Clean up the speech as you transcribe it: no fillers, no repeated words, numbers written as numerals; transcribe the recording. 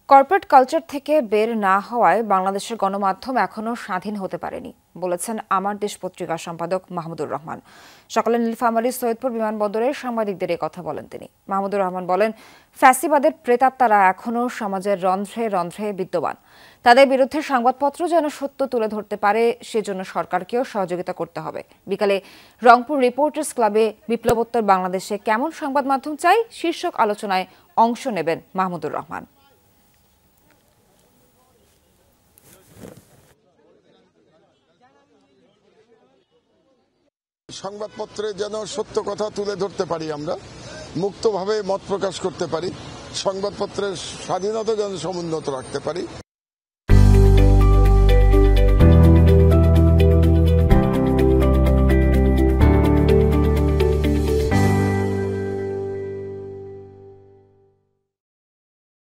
Corporate culture থেকে বের না হওয়ায় বাংলাদেশের গণমাধ্যম এখনো স্বাধীন হতে পারেনি বলেছেন আমার দেশ পত্রিকার সম্পাদক মাহমুদুর রহমান। সকালে নীলফামারী সৈয়দপুর বিমানবন্দরে সাংবাদিকদের এই কথা বলেন তিনি। মাহমুদুর রহমান বলেন, ফ্যাসিবাদের প্রেতাত্মারা এখনো সমাজের রন্ধ্রে রন্ধ্রে বিদ্যমান। তাদের বিরুদ্ধে সংবাদপত্র যেন সত্য তুলে ধরতে পারে, সেজন্য সরকারকেও সহযোগিতা করতে হবে। বিকালে রংপুর রিপোর্টার্স ক্লাবে বিপ্লবোত্তর বাংলাদেশে কেমন সংবাদ মাধ্যম চাই শীর্ষক আলোচনায় অংশ নেবেন মাহমুদুর রহমান। সংবাদপত্রে যেন সত্য কথা তুলে ধরতে পারি, আমরা মুক্তভাবে মত প্রকাশ করতে পারি, সংবাদপত্রের স্বাধীনতা যেন সমুন্নত রাখতে পারি।